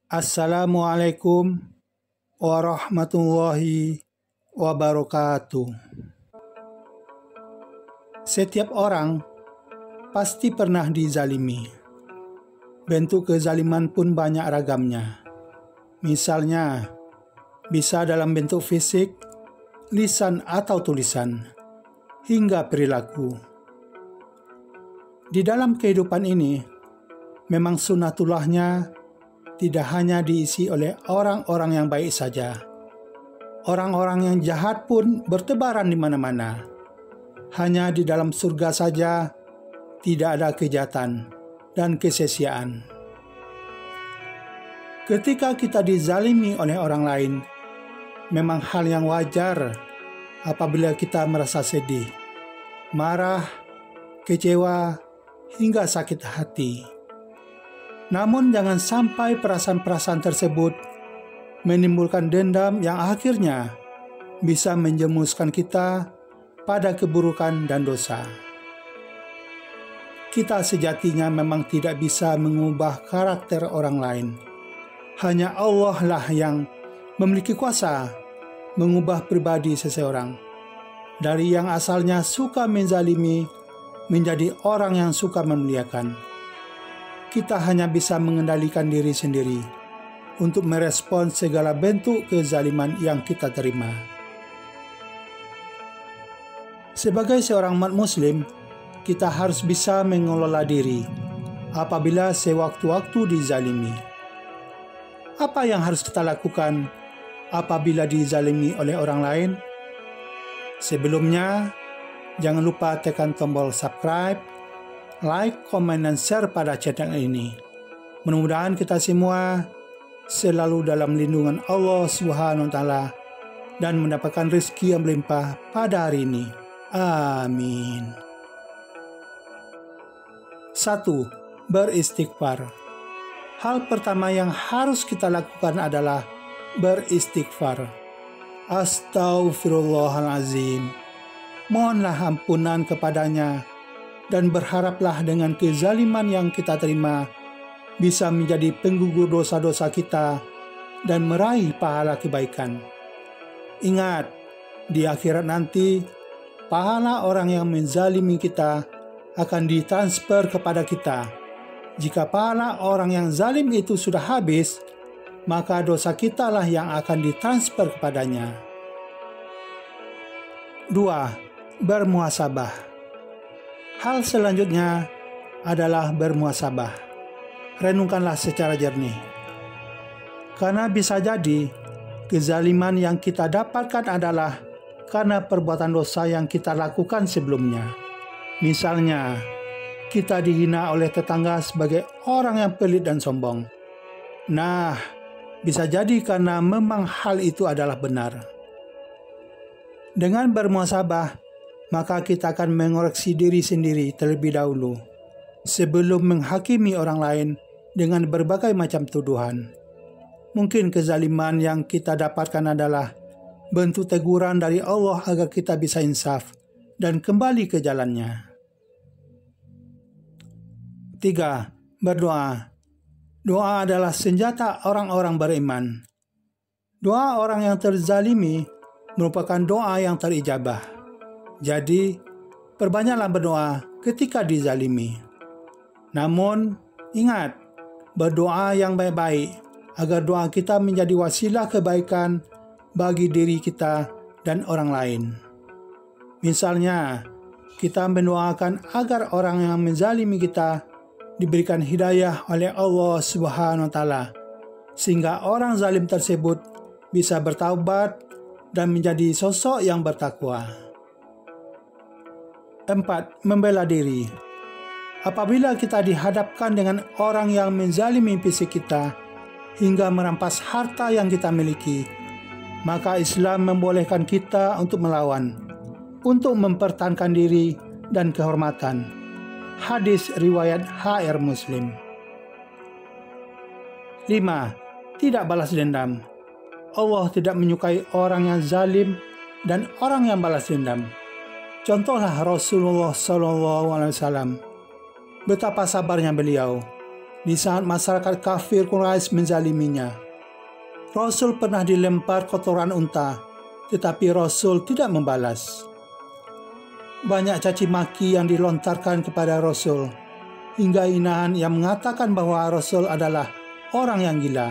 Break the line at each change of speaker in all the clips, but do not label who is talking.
Assalamualaikum warahmatullahi wabarakatuh. Setiap orang pasti pernah dizalimi. Bentuk kezaliman pun banyak ragamnya. Misalnya, bisa dalam bentuk fisik, lisan atau tulisan, hingga perilaku. Di dalam kehidupan ini, memang sunnatullahnya tidak hanya diisi oleh orang-orang yang baik saja. Orang-orang yang jahat pun bertebaran di mana-mana. Hanya di dalam surga saja tidak ada kejahatan dan kesia-siaan. Ketika kita dizalimi oleh orang lain, memang hal yang wajar apabila kita merasa sedih, marah, kecewa, hingga sakit hati. Namun jangan sampai perasaan-perasaan tersebut menimbulkan dendam yang akhirnya bisa menjerumuskan kita pada keburukan dan dosa. Kita sejatinya memang tidak bisa mengubah karakter orang lain. Hanya Allah lah yang memiliki kuasa mengubah pribadi seseorang. Dari yang asalnya suka menzalimi menjadi orang yang suka memuliakan. Kita hanya bisa mengendalikan diri sendiri untuk merespon segala bentuk kezaliman yang kita terima. Sebagai seorang umat muslim, kita harus bisa mengelola diri apabila sewaktu-waktu dizalimi. Apa yang harus kita lakukan apabila dizalimi oleh orang lain? Sebelumnya, jangan lupa tekan tombol subscribe, like, komen, dan share pada channel ini. Mudah-mudahan kita semua selalu dalam lindungan Allah SWT dan mendapatkan rezeki yang melimpah pada hari ini. Amin. 1. Beristighfar. Hal pertama yang harus kita lakukan adalah beristighfar. Astaghfirullahalazim. Mohonlah ampunan kepadanya dan berharaplah dengan kezaliman yang kita terima bisa menjadi penggugur dosa-dosa kita dan meraih pahala kebaikan. Ingat, di akhirat nanti, pahala orang yang menzalimi kita akan ditransfer kepada kita. Jika pahala orang yang zalim itu sudah habis, maka dosa kita lah yang akan ditransfer kepadanya. 2. Bermuhasabah. Hal selanjutnya adalah bermuhasabah. Renungkanlah secara jernih. Karena bisa jadi kezaliman yang kita dapatkan adalah karena perbuatan dosa yang kita lakukan sebelumnya. Misalnya, kita dihina oleh tetangga sebagai orang yang pelit dan sombong. Nah, bisa jadi karena memang hal itu adalah benar. Dengan bermuhasabah, maka kita akan mengoreksi diri sendiri terlebih dahulu sebelum menghakimi orang lain dengan berbagai macam tuduhan. Mungkin kezaliman yang kita dapatkan adalah bentuk teguran dari Allah agar kita bisa insaf dan kembali ke jalannya. 3. Berdoa. Doa adalah senjata orang-orang beriman. Doa orang yang terzalimi merupakan doa yang terijabah. Jadi, perbanyaklah berdoa ketika dizalimi. Namun, ingat, berdoa yang baik-baik agar doa kita menjadi wasilah kebaikan bagi diri kita dan orang lain. Misalnya, kita mendoakan agar orang yang menzalimi kita diberikan hidayah oleh Allah SWT, sehingga orang zalim tersebut bisa bertaubat dan menjadi sosok yang bertakwa. 4. Membela diri. Apabila kita dihadapkan dengan orang yang menzalimi fisik kita hingga merampas harta yang kita miliki, maka Islam membolehkan kita untuk melawan, untuk mempertahankan diri dan kehormatan. Hadis riwayat HR Muslim. 5. Tidak balas dendam. Allah tidak menyukai orang yang zalim dan orang yang balas dendam. Contohlah Rasulullah SAW. Betapa sabarnya beliau di saat masyarakat kafir Quraisy menzaliminya. Rasul pernah dilempar kotoran unta, tetapi Rasul tidak membalas. Banyak caci maki yang dilontarkan kepada Rasul, hingga hinaan yang mengatakan bahwa Rasul adalah orang yang gila.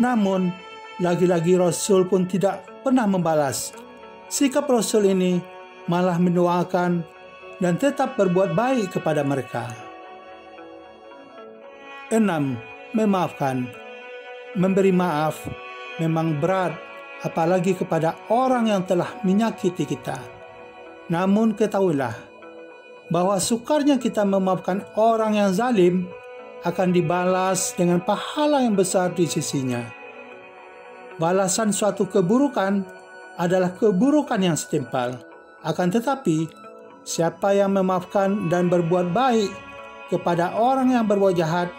Namun, lagi-lagi Rasul pun tidak pernah membalas. Sikap Rasul ini malah mendoakan dan tetap berbuat baik kepada mereka. 6. Memaafkan. Memberi maaf memang berat, apalagi kepada orang yang telah menyakiti kita. Namun ketahuilah bahwa sukarnya kita memaafkan orang yang zalim akan dibalas dengan pahala yang besar di sisinya. Balasan suatu keburukan adalah keburukan yang setimpal. Akan tetapi, siapa yang memaafkan dan berbuat baik kepada orang yang berbuat jahat,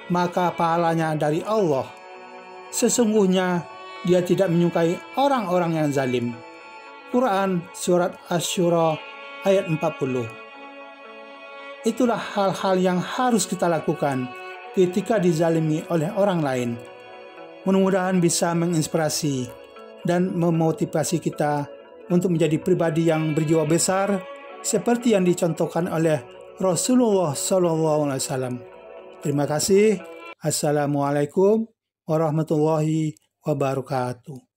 maka pahalanya dari Allah. Sesungguhnya dia tidak menyukai orang-orang yang zalim. Quran Surat Asy-Syura ayat 40. Itulah hal-hal yang harus kita lakukan ketika dizalimi oleh orang lain. Mudah-mudahan bisa menginspirasi dan memotivasi kita untuk menjadi pribadi yang berjiwa besar seperti yang dicontohkan oleh Rasulullah SAW. Terima kasih. Assalamualaikum warahmatullahi wabarakatuh.